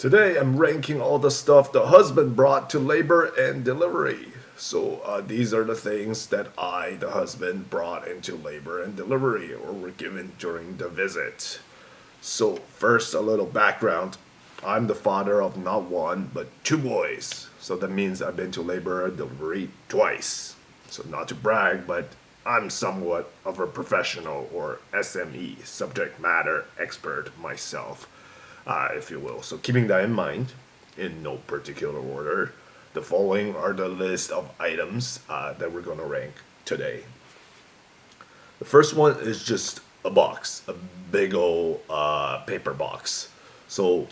Today I'm ranking all the stuff the husband brought to labor and delivery. So these are the things that I, the husband, brought into labor and delivery or were given during the visit. So first, a little background. I'm the father of not one, but two boys. So that means I've been to labor and delivery twice. So not to brag, but I'm somewhat of a professional or SME, subject matter expert myself, if you will. So keeping that in mind, in no particular order, the following are the list of items that we're going to rank today. The first one is just a box, a big old paper box. So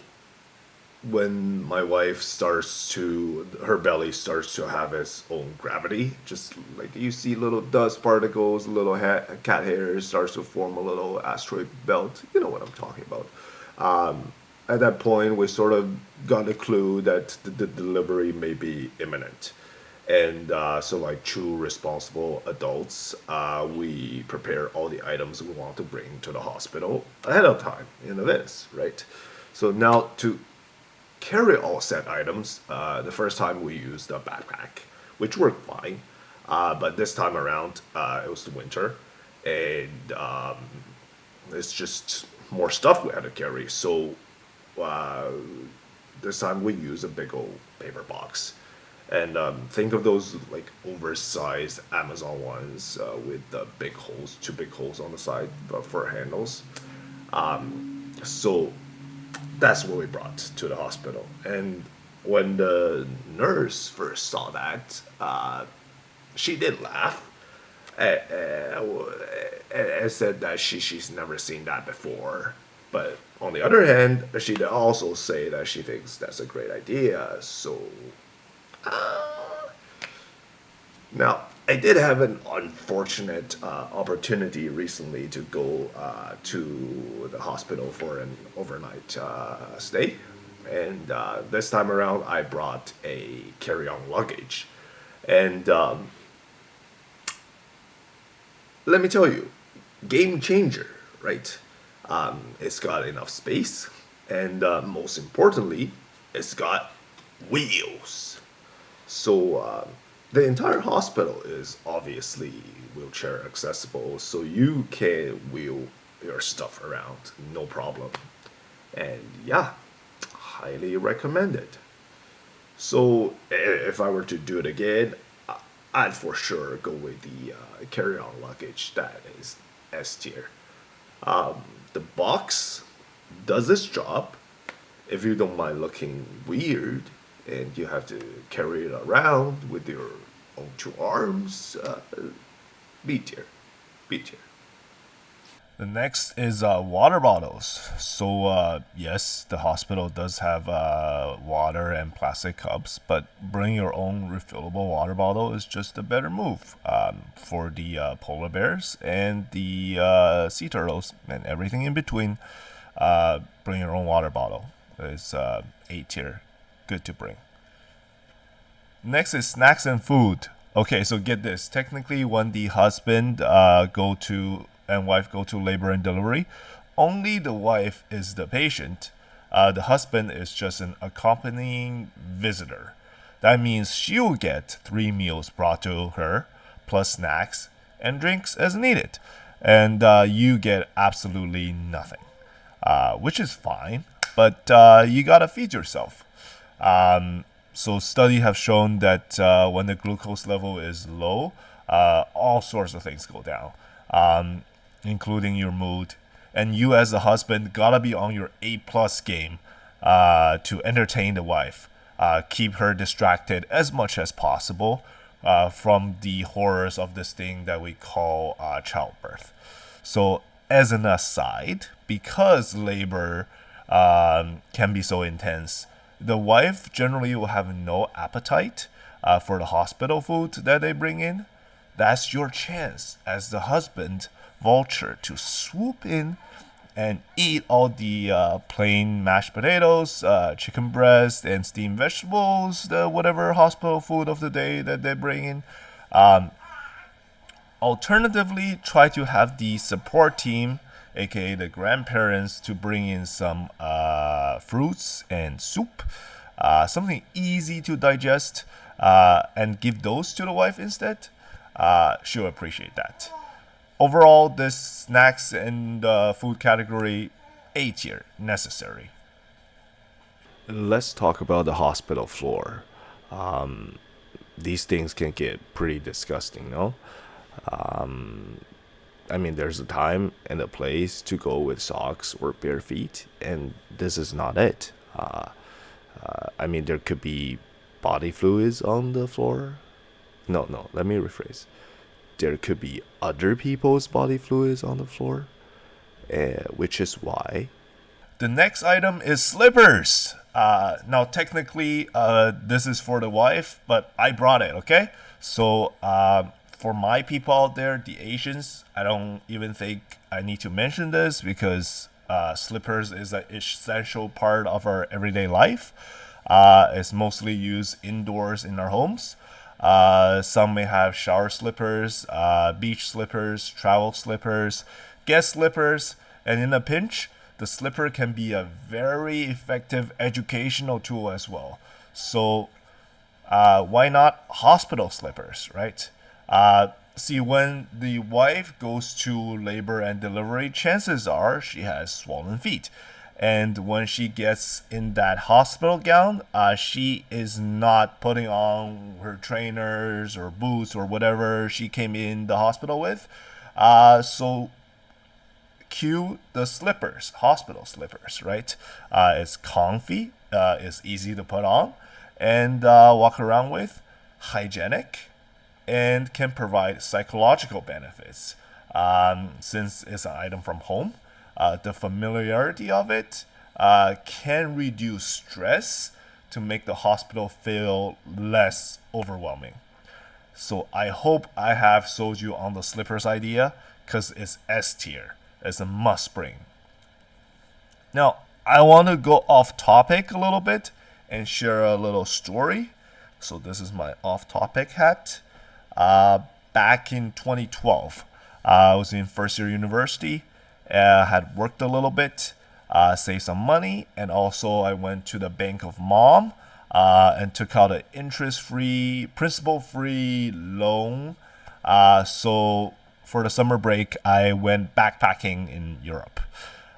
when my wife her belly starts to have its own gravity, just like you see little dust particles, little cat hairs starts to form a little asteroid belt. You know what I'm talking about. At that point, we sort of got a clue that the delivery may be imminent. And so, like true responsible adults, we prepare all the items we want to bring to the hospital ahead of time in advance, right? So now to carry all set items, the first time we used a backpack, which worked fine. But this time around, it was the winter, and it's just more stuff we had to carry. So uh, this time we use a big old paper box. And think of those like oversized Amazon ones with the big holes, two big holes on the side for handles. So that's what we brought to the hospital. And when the nurse first saw that, she did laugh and said that she's never seen that before. But on the other hand, she did also say that she thinks that's a great idea. So now, I did have an unfortunate opportunity recently to go to the hospital for an overnight stay. And this time around, I brought a carry on luggage. And let me tell you, game changer, right? It's got enough space. And most importantly, it's got wheels. So the entire hospital is obviously wheelchair accessible, so you can wheel your stuff around, no problem. And yeah, highly recommended. So if I were to do it again, I'd for sure go with the carry-on luggage that is S tier. The box does its job if you don't mind looking weird and you have to carry it around with your own two arms, B tier, B tier. The next is water bottles. So, yes, the hospital does have water and plastic cups, but bring your own refillable water bottle is just a better move for the polar bears and the sea turtles and everything in between. Bring your own water bottle is A tier. Good to bring. Next is snacks and food. Okay, so get this. Technically, when the husband go to and wife go to labor and delivery, only the wife is the patient. The husband is just an accompanying visitor. That means she'll get 3 meals brought to her, plus snacks and drinks as needed, and you get absolutely nothing, which is fine. But you gotta feed yourself. So studies have shown that when the glucose level is low, all sorts of things go down, including your mood. And you, as a husband, gotta be on your A+ game to entertain the wife, keep her distracted as much as possible from the horrors of this thing that we call childbirth. So, as an aside, because labor can be so intense, the wife generally will have no appetite for the hospital food that they bring in. That's your chance as the husband vulture to swoop in and eat all the plain mashed potatoes, chicken breast, and steamed vegetables, the whatever hospital food of the day that they bring in. Um, Alternatively, try to have the support team aka the grandparents, to bring in some fruits and soup, something easy to digest, and give those to the wife instead, she'll appreciate that. Overall, this snacks and food category, A tier, necessary. Let's talk about the hospital floor. These things can get pretty disgusting, no? I mean, there's a time and a place to go with socks or bare feet, and this is not it. I mean, there could be body fluids on the floor. No, no, let me rephrase. There could be other people's body fluids on the floor, which is why. The next item is slippers. Now, technically, this is for the wife, but I brought it, okay? So, for my people out there, the Asians, I don't even think I need to mention this because slippers is an essential part of our everyday life. It's mostly used indoors in our homes. Some may have shower slippers, beach slippers, travel slippers, guest slippers, and in a pinch, the slipper can be a very effective educational tool as well. So, why not hospital slippers, right? See, when the wife goes to labor and delivery, chances are she has swollen feet. And when she gets in that hospital gown, she is not putting on her trainers or boots or whatever she came in the hospital with. So cue the slippers, hospital slippers, right? It's comfy, it's easy to put on and walk around with, hygienic, and can provide psychological benefits. Since it's an item from home, the familiarity of it can reduce stress to make the hospital feel less overwhelming. So I hope I have sold you on the slippers idea because it's S tier. It's a must bring. Now, I want to go off topic a little bit and share a little story. So this is my off topic hat. Back in 2012, I was in first year university. Had worked a little bit, saved some money, and also I went to the Bank of Mom and took out an interest-free, principal-free loan. So for the summer break, I went backpacking in Europe.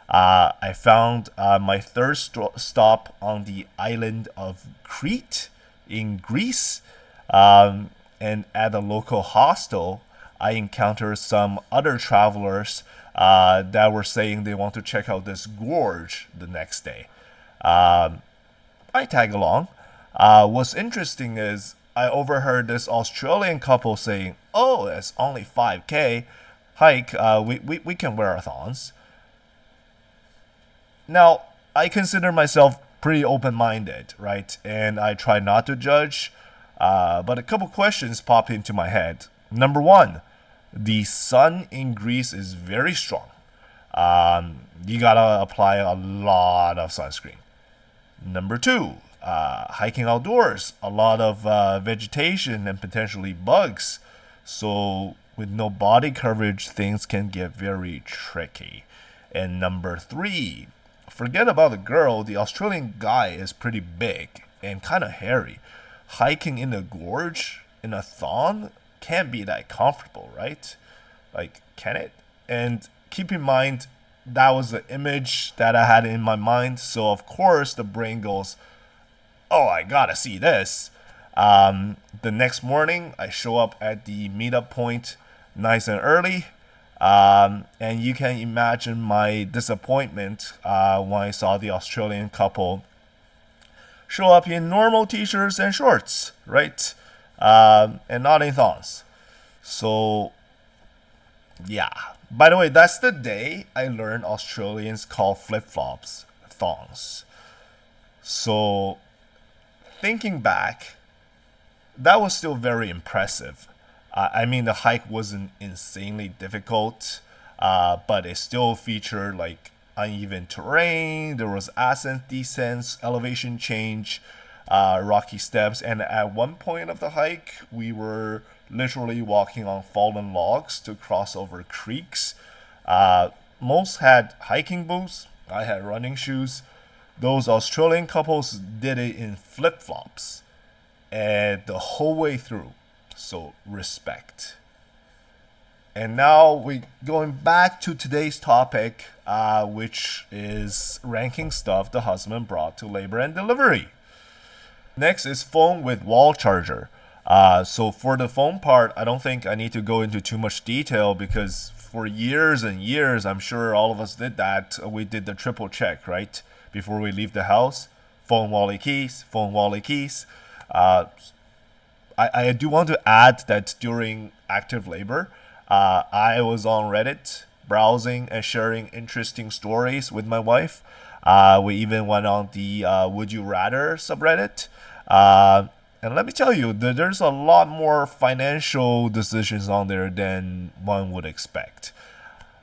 I found my third stop on the island of Crete in Greece. And at a local hostel, I encountered some other travelers that were saying they want to check out this gorge the next day. I tag along. What's interesting is I overheard this Australian couple saying, "Oh, it's only 5K hike. We can wear our thongs." Now, I consider myself pretty open-minded, right? And I try not to judge. But a couple questions pop into my head. Number one, the sun in Greece is very strong. You gotta apply a lot of sunscreen. Number two, hiking outdoors, a lot of vegetation and potentially bugs. So, with no body coverage, things can get very tricky. And number three, forget about the girl, the Australian guy is pretty big and kind of hairy. Hiking in a gorge in a thong can't be that comfortable, right? Like, can it? And keep in mind, that was the image that I had in my mind. So, of course, the brain goes, oh, I gotta see this. The next morning, I show up at the meetup point nice and early. And you can imagine my disappointment when I saw the Australian couple show up in normal t-shirts and shorts, right? And not in thongs. So, yeah. By the way, that's the day I learned Australians call flip-flops thongs. So, thinking back, that was still very impressive. I mean, the hike wasn't insanely difficult, but it still featured like uneven terrain. There was ascent, descents, elevation change, rocky steps, and at one point of the hike, we were literally walking on fallen logs to cross over creeks. Most had hiking boots. I had running shoes. Those Australian couples did it in flip flops and the whole way through. So respect. And now we going back to today's topic, which is ranking stuff the husband brought to labor and delivery. Next is phone with wall charger. So for the phone part, I don't think I need to go into too much detail because for years and years, I'm sure all of us did that. We did the triple check, right? Before we leave the house, phone, wallet, keys, phone, wallet, keys. Uh, I do want to add that during active labor, I was on Reddit browsing and sharing interesting stories with my wife. We even went on the Would You Rather subreddit. And let me tell you, there's a lot more financial decisions on there than one would expect.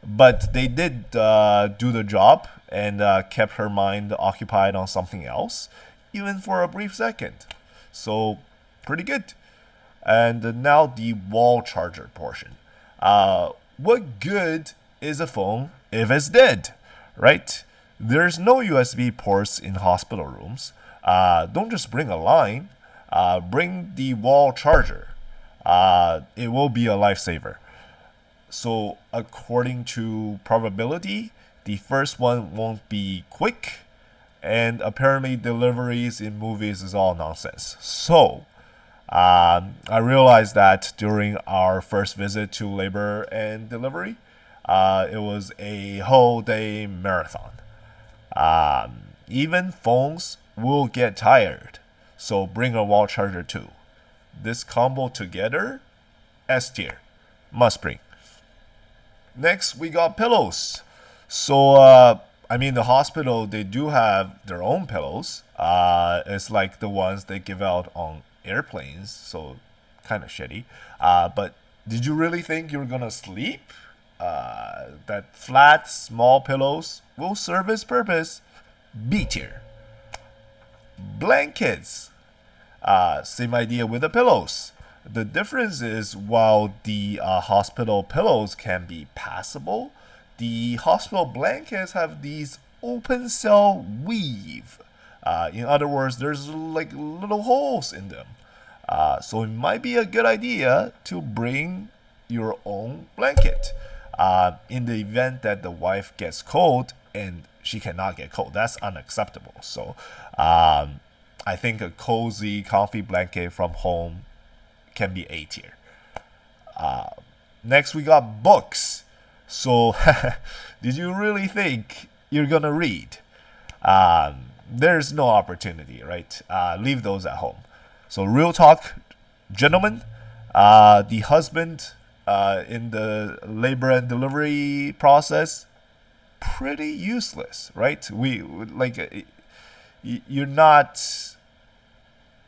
But they did do the job and kept her mind occupied on something else, even for a brief second. So, pretty good. And now the wall charger portion. What good is a phone if it's dead, right? There's no USB ports in hospital rooms. Don't just bring a line, bring the wall charger. It will be a lifesaver. So, according to probability, the first one won't be quick, and apparently, deliveries in movies is all nonsense. So, I realized that during our first visit to labor and delivery, it was a whole day marathon. Even phones will get tired, so bring a wall charger too. This combo together, S tier, must bring. Next, we got pillows. So, I mean, the hospital, they do have their own pillows. It's like the ones they give out on airplanes, so kind of shitty. But did you really think you were gonna sleep? That flat, small pillows will serve its purpose. B tier. Blankets. Same idea with the pillows. The difference is while the hospital pillows can be passable, the hospital blankets have these open cell weave. In other words, there's like little holes in them. So it might be a good idea to bring your own blanket in the event that the wife gets cold and she cannot get cold. That's unacceptable. So I think a cozy, comfy blanket from home can be A tier. Next, we got books. So, did you really think you're gonna read? There's no opportunity, right? Leave those at home. So, real talk, gentlemen, the husband in the labor and delivery process, pretty useless, right? We like you're not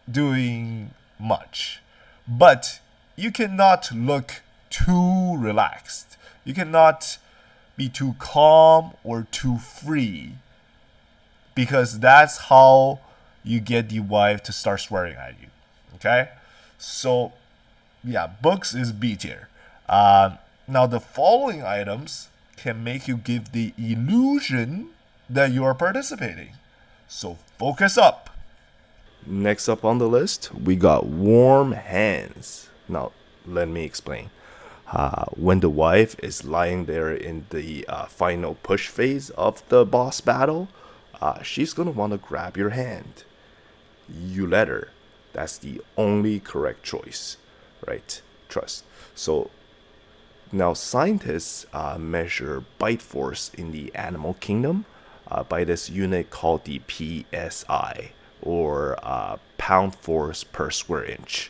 doing much, but you cannot look too relaxed. You cannot be too calm or too free because that's how you get the wife to start swearing at you. Okay? So, yeah, books is B tier. Now, the following items can make you give the illusion that you are participating. So, focus up. Next up on the list, we got warm hands. Now, let me explain. When the wife is lying there in the final push phase of the boss battle, she's gonna want to grab your hand. You let her. That's the only correct choice, right? Trust. So now scientists measure bite force in the animal kingdom by this unit called the PSI, or pound force per square inch.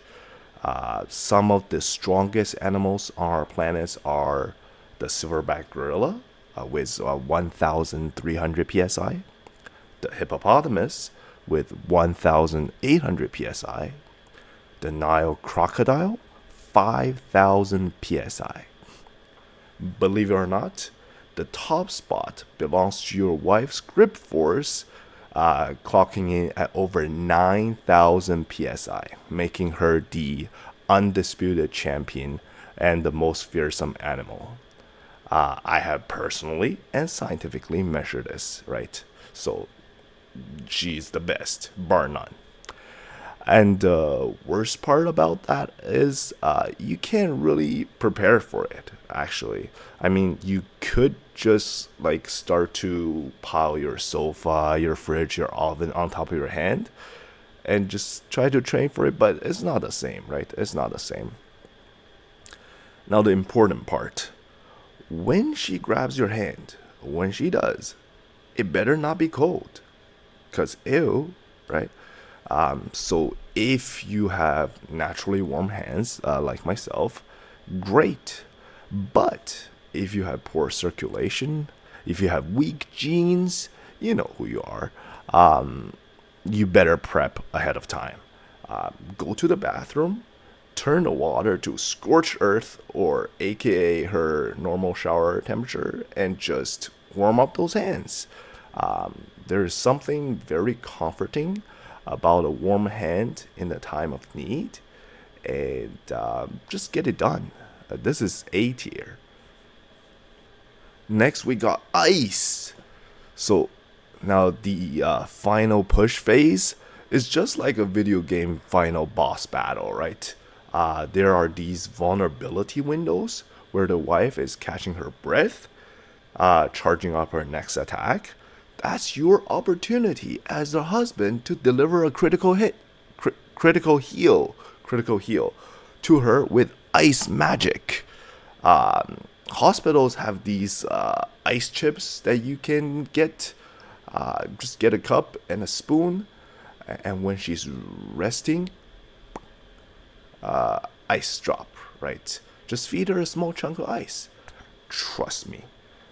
Some of the strongest animals on our planets are the silverback gorilla with 1,300 psi, the hippopotamus with 1,800 psi, the Nile crocodile 5,000 psi. Believe it or not, the top spot belongs to your wife's grip force, clocking in at over 9,000 psi, making her the undisputed champion and the most fearsome animal. I have personally and scientifically measured this, right? So she's the best, bar none. And the worst part about that is you can't really prepare for it, actually. I mean, you could just like start to pile your sofa, your fridge, your oven on top of your hand and just try to train for it, but it's not the same, right? It's not the same. Now, the important part, when she grabs your hand, when she does, it better not be cold. Because ew, right? So if you have naturally warm hands, like myself, great. But if you have poor circulation, if you have weak genes, you know who you are. You better prep ahead of time. Go to the bathroom, turn the water to scorched earth, or AKA her normal shower temperature, and just warm up those hands. There's something very comforting about a warm hand in a time of need, and just get it done. This is A tier. Next, we got ice. So now the final push phase is just like a video game final boss battle, right? There are these vulnerability windows where the wife is catching her breath, charging up her next attack. That's your opportunity as a husband to deliver a critical hit, critical heal to her with ice magic. Hospitals have these ice chips that you can get. Just get a cup and a spoon, and when she's resting, ice drop, right? Just feed her a small chunk of ice. Trust me.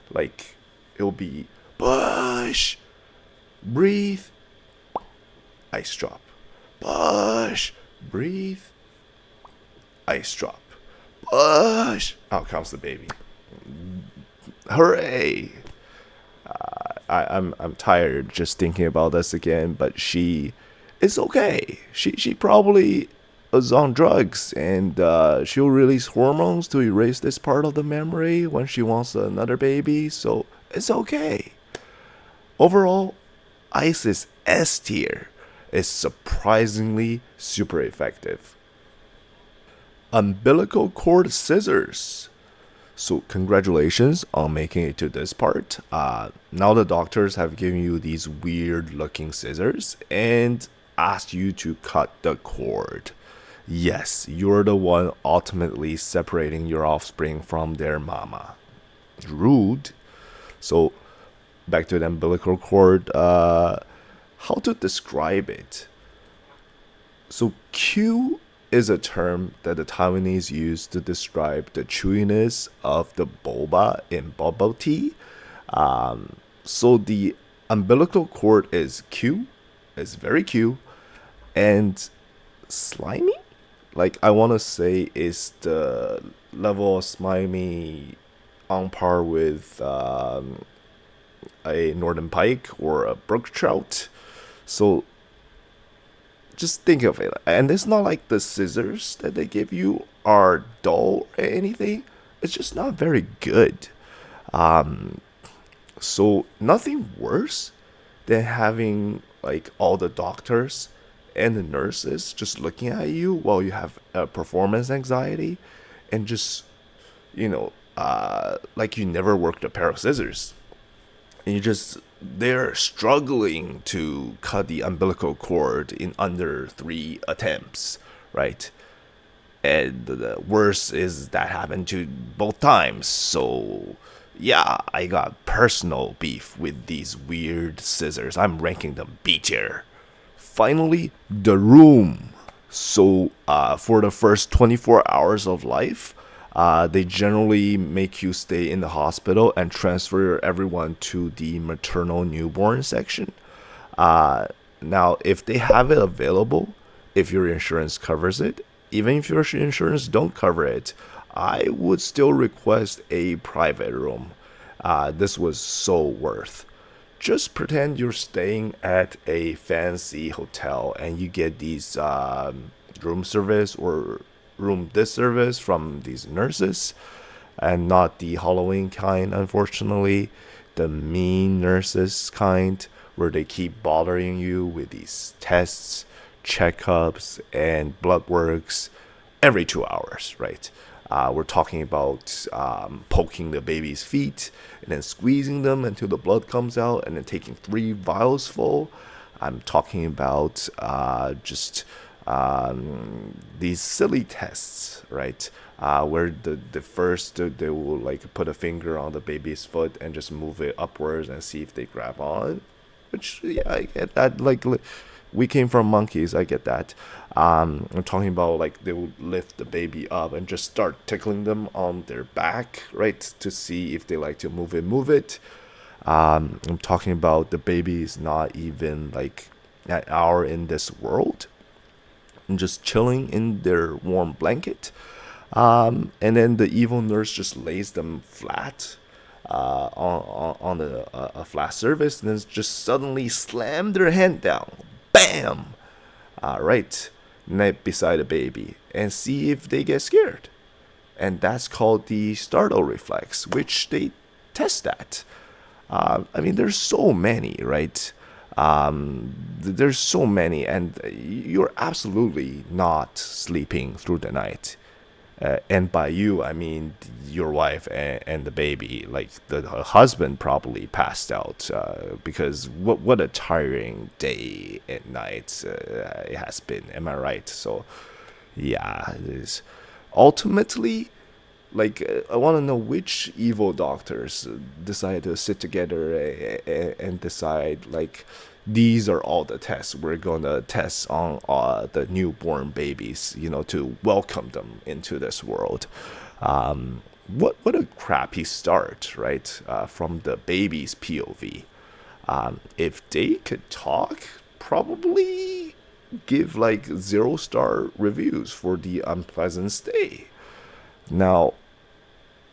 Like, it'll be push, breathe, ice drop. Push, breathe, ice drop. Push. Out comes the baby. Hooray! I'm tired just thinking about this again, but she is okay. She probably is on drugs, and she'll release hormones to erase this part of the memory when she wants another baby, so it's okay. Overall, ice is S tier. It's surprisingly super effective. Umbilical cord scissors. So congratulations on making it to this part. Now the doctors have given you these weird looking scissors and asked you to cut the cord. Yes, you're the one ultimately separating your offspring from their mama. Rude. So back to the umbilical cord. How to describe it? So Q is a term that the Taiwanese use to describe the chewiness of the boba in bubble tea. So the umbilical cord is Q, is very Q, and slimy. Like I want to say is the level of slimy on par with a northern pike or a brook trout. So just think of it. And it's not like the scissors that they give you are dull or anything. It's just not very good. So nothing worse than having like all the doctors and the nurses just looking at you while you have performance anxiety and just, like you never worked a pair of scissors. And they're struggling to cut the umbilical cord in under 3 attempts, right? And the worst is that happened to both times. So yeah, I got personal beef with these weird scissors. I'm ranking them B tier. Finally, the room. So for the first 24 hours of life, they generally make you stay in the hospital and transfer everyone to the maternal newborn section. Uh, Now, if they have it available, if your insurance covers it, even if your insurance don't cover it, I would still request a private room. This was so worth. Just pretend you're staying at a fancy hotel and you get these room service or room this service from these nurses. and not the Halloween kind, unfortunately. The mean nurses kind, where they keep bothering you with these tests, checkups, and blood works every 2 hours, right? We're talking about poking the baby's feet and then squeezing them until the blood comes out and then taking 3 vials full. I'm talking about just these silly tests, right? Where the first they will like put a finger on the baby's foot and just move it upwards and see if they grab on, which yeah, I get that. Like we came from monkeys, I get that. I'm talking about like they will lift the baby up and just start tickling them on their back, right, to see if they like to move it, move it. I'm talking about the baby is not even like an hour in this world and just chilling in their warm blanket. And then the evil nurse just lays them flat on a flat surface and then just suddenly slam their hand down. Bam! Right, right beside the baby and see if they get scared. And that's called the startle reflex, which they test at. I mean, there's so many, right? There's so many, and you're absolutely not sleeping through the night. And by you, I mean your wife and the baby. Like the husband probably passed out because what a tiring day and night it has been. Am I right? So, yeah, it is. Ultimately, like I want to know which evil doctors decide to sit together and decide like these are all the tests we're gonna test on the newborn babies, to welcome them into this world. What a crappy start, right? From the baby's POV. If they could talk, probably give like 0-star reviews for the unpleasant stay. Now,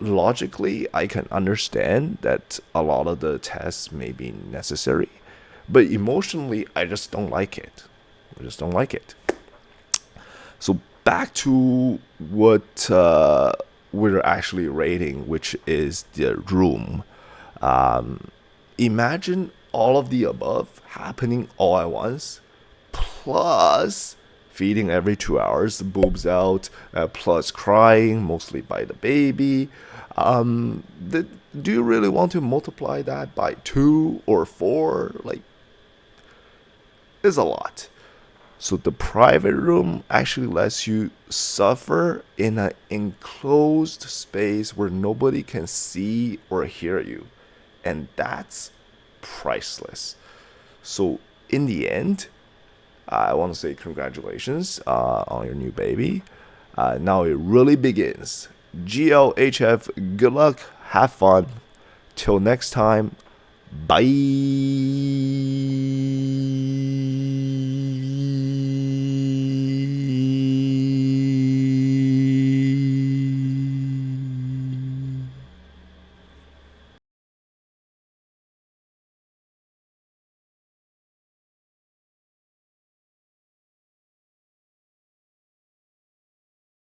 logically, I can understand that a lot of the tests may be necessary, but emotionally, I just don't like it. I just don't like it. So back to what we're actually rating, which is the room. Imagine all of the above happening all at once, plus feeding every 2 hours, boobs out, plus crying, mostly by the baby. Do you really want to multiply that by 2 or 4? Like, it's a lot. So the private room actually lets you suffer in an enclosed space where nobody can see or hear you. And that's priceless. So in the end, I want to say congratulations on your new baby. Now it really begins. GLHF, good luck, have fun. Till next time, bye.